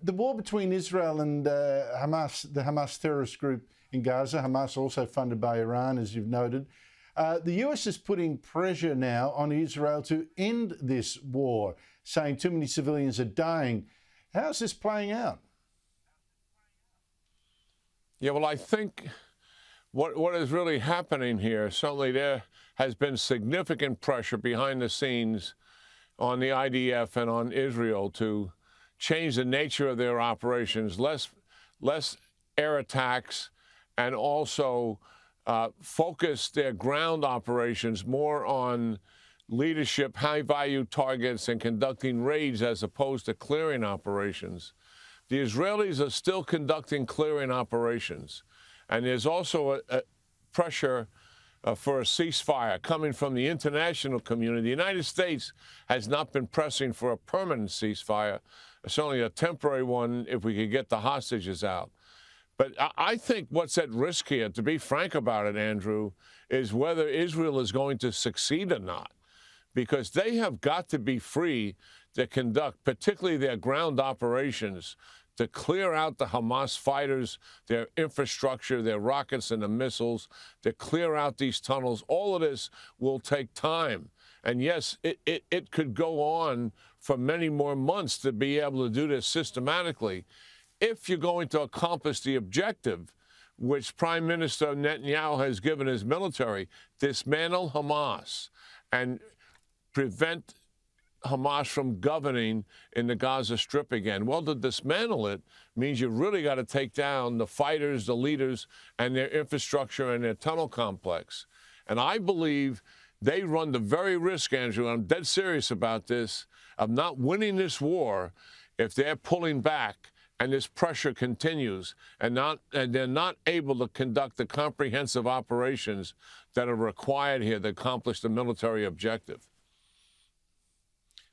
the war between Israel and Hamas, the Hamas terrorist group in Gaza, Hamas also funded by Iran, as you've noted. The US is putting pressure now on Israel to end this war, saying too many civilians are dying. How's this playing out? Yeah, well, I think what is really happening here, certainly there has been significant pressure behind the scenes on the IDF and on Israel to change the nature of their operations, less air attacks, and also focus their ground operations more on leadership, high-value targets, and conducting raids as opposed to clearing operations. The Israelis are still conducting clearing operations, and there's also a pressure for a ceasefire coming from the international community. The United States has not been pressing for a permanent ceasefire, certainly a temporary one if we could get the hostages out. But I think what's at risk here, to be frank about it, Andrew, is whether Israel is going to succeed or not, because they have got to be free to conduct, particularly their ground operations, to clear out the Hamas fighters, their infrastructure, their rockets and the missiles, to clear out these tunnels. All of this will take time. And yes, it could go on for many more months to be able to do this systematically. If you're going to accomplish the objective, which Prime Minister Netanyahu has given his military, dismantle Hamas and prevent Hamas from governing in the Gaza Strip again. Well, to dismantle it means you really got to take down the fighters, the leaders, and their infrastructure and their tunnel complex. And I believe they run the very risk, Andrew, and I'm dead serious about this, of not winning this war if they're pulling back and this pressure continues and they're not able to conduct the comprehensive operations that are required here to accomplish the military objective.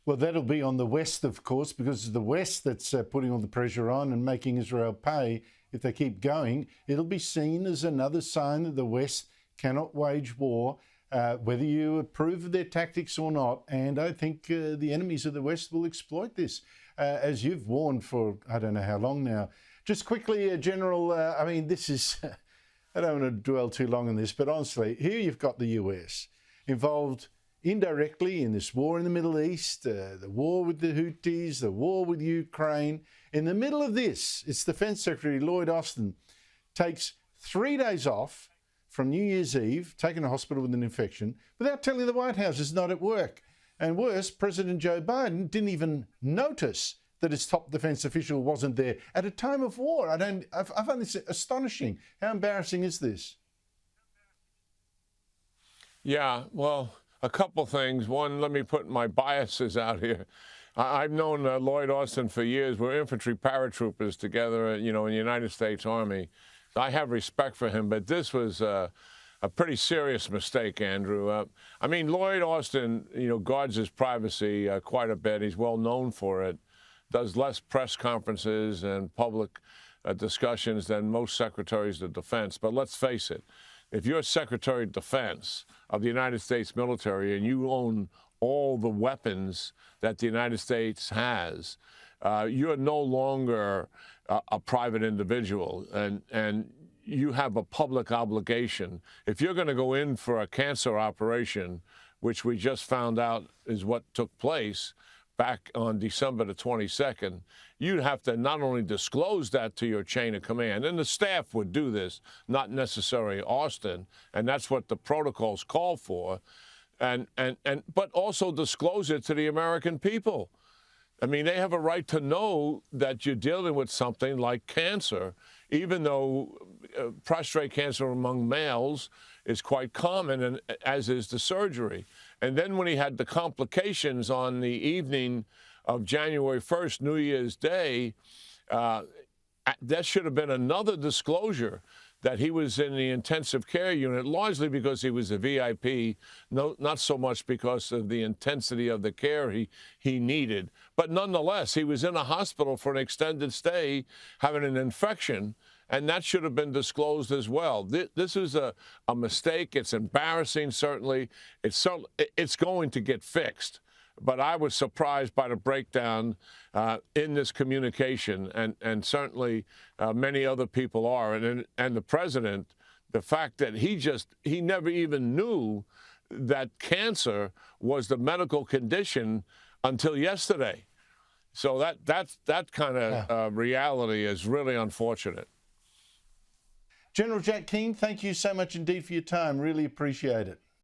Well, that'll be on the West, of course, because it's the West that's putting all the pressure on and making Israel pay. If they keep going, it'll be seen as another sign that the West cannot wage war, whether you approve of their tactics or not. And I think the enemies of the West will exploit this, as you've warned for I don't know how long now. Just quickly, General, I mean, this is, I don't want to dwell too long on this, but honestly, here you've got the US involved indirectly in this war in the Middle East, the war with the Houthis, the war with Ukraine. In the middle of this, its Defense Secretary Lloyd Austin takes 3 days off from New Year's Eve, taken to hospital with an infection, without telling the White House it's not at work. And worse, President Joe Biden didn't even notice that his top defense official wasn't there at a time of war. I find this astonishing. How embarrassing is this? Yeah, well, a couple things. One, let me put my biases out here. I've known Lloyd Austin for years. We're infantry paratroopers together, in the United States Army. I have respect for him, but this was a pretty serious mistake, Andrew. I mean, Lloyd Austin, guards his privacy quite a bit. He's well known for it. Does less press conferences and public discussions than most secretaries of defense. But let's face it. If you're Secretary of Defense of the United States military and you own all the weapons that the United States has, you're no longer a private individual, and you have a public obligation. If you're going to go in for a cancer operation, which we just found out is what took place back on December the 22nd, you'd have to not only disclose that to your chain of command, and the staff would do this, not necessarily Austin, and that's what the protocols call for, but also disclose it to the American people. I mean, they have a right to know that you're dealing with something like cancer, even though prostate cancer among males is quite common, and as is the surgery. And then when he had the complications on the evening of January 1st, New Year's Day, that should have been another disclosure that he was in the intensive care unit, largely because he was a VIP, not so much because of the intensity of the care he needed. But nonetheless, he was in a hospital for an extended stay, having an infection, and that should have been disclosed as well. This is a mistake. It's embarrassing, certainly. It's going to get fixed. But I was surprised by the breakdown in this communication, and certainly many other people are. And the president, the fact that he never even knew that cancer was the medical condition until yesterday. So that kind of reality is really unfortunate. General Jack Keane, thank you so much indeed for your time. Really appreciate it.